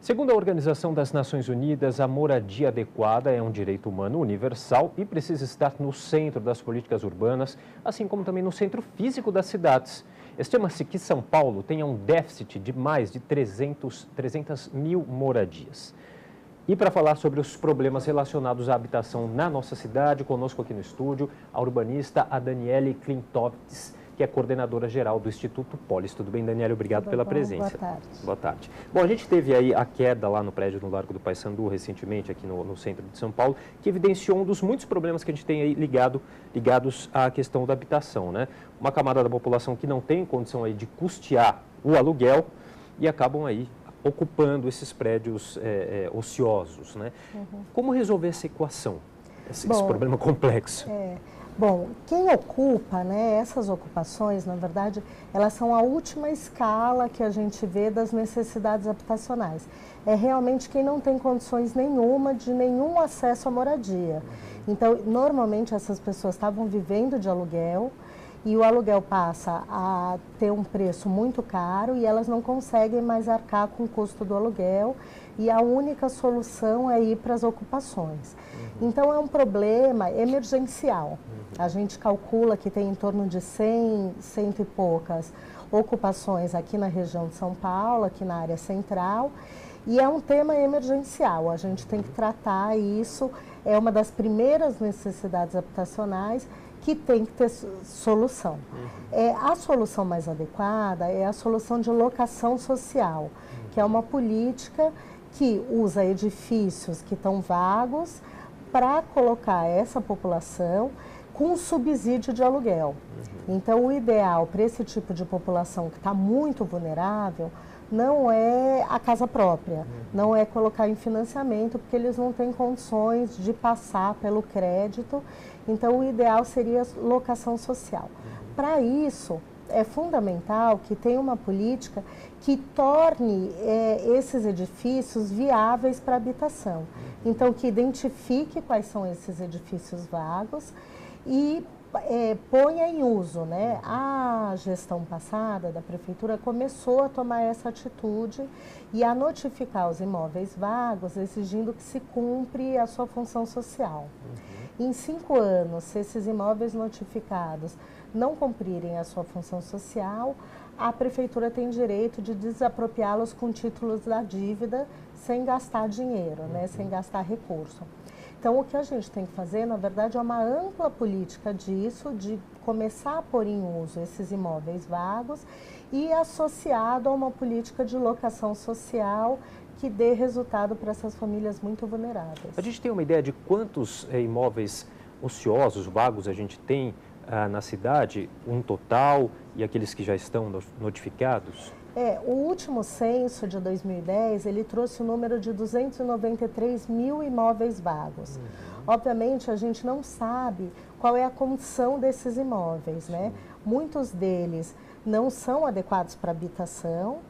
Segundo a Organização das Nações Unidas, a moradia adequada é um direito humano universal e precisa estar no centro das políticas urbanas, assim como também no centro físico das cidades. Estima-se que São Paulo tenha um déficit de mais de 300 mil moradias. E para falar sobre os problemas relacionados à habitação na nossa cidade, conosco aqui no estúdio, a urbanista Daniele Klintovitz, que é coordenadora geral do Instituto Polis. Tudo bem, Daniele? Obrigado pela presença. Boa tarde. Boa tarde. Bom, a gente teve aí a queda lá no prédio no Largo do Paissandu, recentemente, aqui no centro de São Paulo, que evidenciou um dos muitos problemas que a gente tem aí ligados à questão da habitação, né? Uma camada da população que não tem condição aí de custear o aluguel e acabam aí ocupando esses prédios ociosos, né? Como resolver essa equação, esse problema complexo? Bom, quem ocupa, né, essas ocupações, na verdade, elas são a última escala que a gente vê das necessidades habitacionais. É realmente quem não tem condições nenhuma de nenhum acesso à moradia. Então, normalmente essas pessoas estavam vivendo de aluguel e o aluguel passa a ter um preço muito caro e elas não conseguem mais arcar com o custo do aluguel e a única solução é ir para as ocupações. Então, é um problema emergencial. A gente calcula que tem em torno de 100 e poucas ocupações aqui na região de São Paulo, aqui na área central, e é um tema emergencial. A gente tem que tratar isso, é uma das primeiras necessidades habitacionais que tem que ter solução. A solução mais adequada é a solução de locação social, que é uma política que usa edifícios que estão vagos para colocar essa população com subsídio de aluguel. Então, o ideal para esse tipo de população que está muito vulnerável não é a casa própria, não é colocar em financiamento, porque eles não têm condições de passar pelo crédito. Então, o ideal seria locação social. Para isso, é fundamental que tenha uma política que torne esses edifícios viáveis para habitação. Então, que identifique quais são esses edifícios vagos e ponha em uso, né? A gestão passada da prefeitura começou a tomar essa atitude e a notificar os imóveis vagos, exigindo que se cumpre a sua função social. Em 5 anos, se esses imóveis notificados não cumprirem a sua função social, a prefeitura tem direito de desapropriá-los com títulos da dívida sem gastar dinheiro, né? Sem gastar recurso. Então, o que a gente tem que fazer, na verdade, é uma ampla política disso, de começar a pôr em uso esses imóveis vagos e associado a uma política de locação social que dê resultado para essas famílias muito vulneráveis. A gente tem uma ideia de quantos imóveis ociosos, vagos, a gente tem na cidade, um total, e aqueles que já estão notificados? O último censo de 2010, ele trouxe o número de 293 mil imóveis vagos. Obviamente, a gente não sabe qual é a condição desses imóveis, né? Muitos deles não são adequados para habitação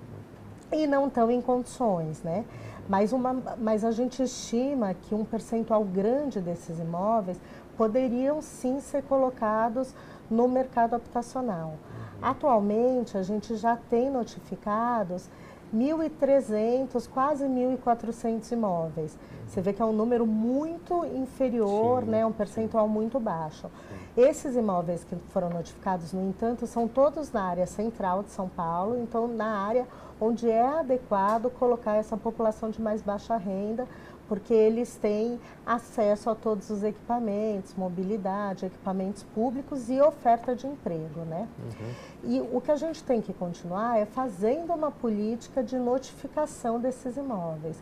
e não estão em condições, né? Mas a gente estima que um percentual grande desses imóveis poderiam sim ser colocados no mercado habitacional. Atualmente, a gente já tem notificados 1.300, quase 1.400 imóveis. Você vê que é um número muito inferior, né, um percentual muito baixo. Esses imóveis que foram notificados, no entanto, são todos na área central de São Paulo, então na área onde é adequado colocar essa população de mais baixa renda, porque eles têm acesso a todos os equipamentos, mobilidade, equipamentos públicos e oferta de emprego, né? E o que a gente tem que continuar é fazendo uma política de notificação desses imóveis.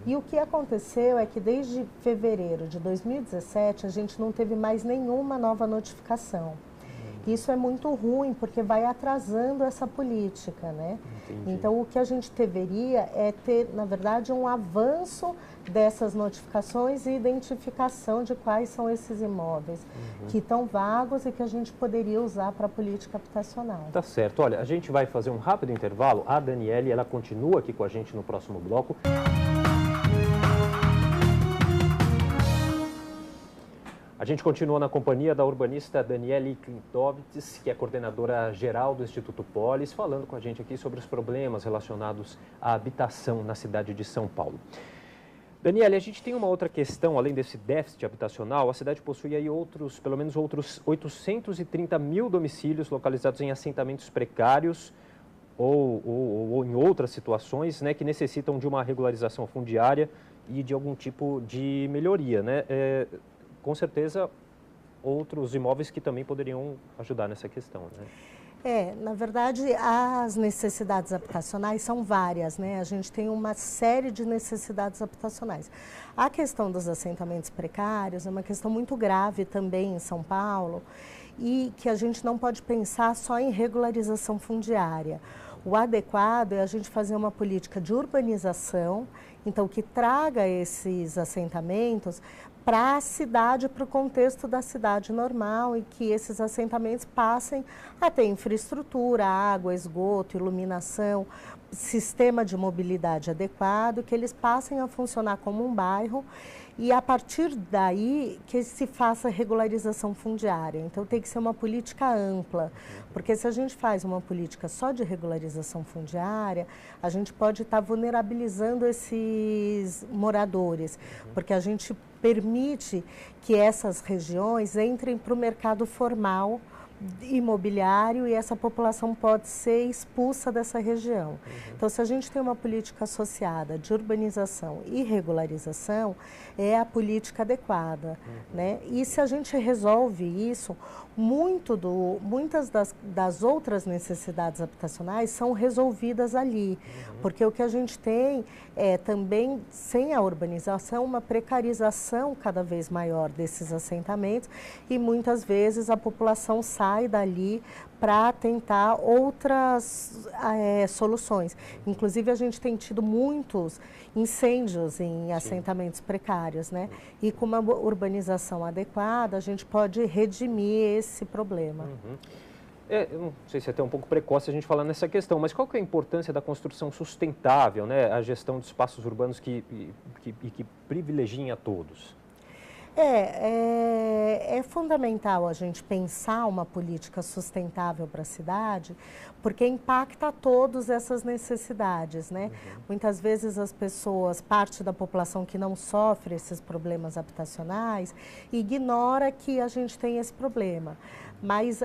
E o que aconteceu é que desde fevereiro de 2017 a gente não teve mais nenhuma nova notificação. Isso é muito ruim, porque vai atrasando essa política, né? Então, o que a gente deveria é ter, na verdade, um avanço dessas notificações e identificação de quais são esses imóveis que estão vagos e que a gente poderia usar para a política habitacional. Tá certo. Olha, a gente vai fazer um rápido intervalo. A Daniele, ela continua aqui com a gente no próximo bloco. A gente continua na companhia da urbanista Daniele Klintovitz, que é coordenadora geral do Instituto Polis, falando com a gente aqui sobre os problemas relacionados à habitação na cidade de São Paulo. Daniele, a gente tem uma outra questão, além desse déficit habitacional. A cidade possui aí pelo menos outros 830 mil domicílios localizados em assentamentos precários ou em outras situações, né, que necessitam de uma regularização fundiária e de algum tipo de melhoria, né? Com certeza, outros imóveis que também poderiam ajudar nessa questão, né? Na verdade, as necessidades habitacionais são várias, né? A gente tem uma série de necessidades habitacionais. A questão dos assentamentos precários é uma questão muito grave também em São Paulo e que a gente não pode pensar só em regularização fundiária. O adequado é a gente fazer uma política de urbanização, então que traga esses assentamentos para a cidade, para o contexto da cidade normal e que esses assentamentos passem a ter infraestrutura, água, esgoto, iluminação, sistema de mobilidade adequado, que eles passem a funcionar como um bairro e a partir daí que se faça regularização fundiária. Então tem que ser uma política ampla, porque se a gente faz uma política só de regularização fundiária, a gente pode estar vulnerabilizando esses moradores, porque a gente permite que essas regiões entrem para o mercado formal imobiliário e essa população pode ser expulsa dessa região. Então, se a gente tem uma política associada de urbanização e regularização, é a política adequada, né? E se a gente resolve isso, muitas das outras necessidades habitacionais são resolvidas ali, porque o que a gente tem é também, sem a urbanização, uma precarização cada vez maior desses assentamentos e muitas vezes a população sai dali para tentar outras soluções. Inclusive, a gente tem tido muitos incêndios em assentamentos precários, né? E com uma urbanização adequada, a gente pode redimir esse problema. Eu não sei se é até um pouco precoce a gente falar nessa questão, mas qual que é a importância da construção sustentável, né? A gestão de espaços urbanos que privilegiem a todos? É fundamental a gente pensar uma política sustentável para a cidade, porque impacta todas essas necessidades, né? Muitas vezes as pessoas, parte da população que não sofre esses problemas habitacionais, ignora que a gente tem esse problema. Mas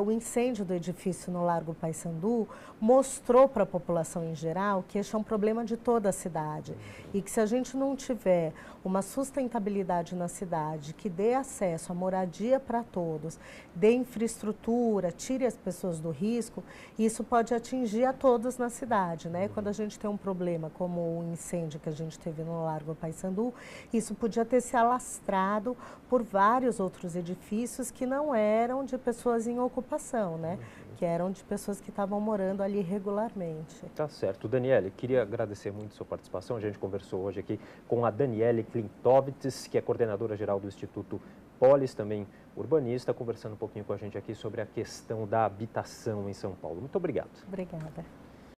o incêndio do edifício no Largo Paissandu mostrou para a população em geral que esse é um problema de toda a cidade e que se a gente não tiver uma sustentabilidade na cidade que dê acesso à moradia para todos, dê infraestrutura, tire as pessoas do risco, isso pode atingir a todos na cidade, né? Quando a gente tem um problema como o incêndio que a gente teve no Largo Paissandu, isso podia ter se alastrado por vários outros edifícios que não eram de pessoas em ocupação, né? Que eram de pessoas que estavam morando ali regularmente. Tá certo. Daniele, queria agradecer muito a sua participação. A gente conversou hoje aqui com a Daniele Klintovitz, que é coordenadora geral do Instituto Polis, também urbanista, conversando um pouquinho com a gente aqui sobre a questão da habitação em São Paulo. Muito obrigado. Obrigada.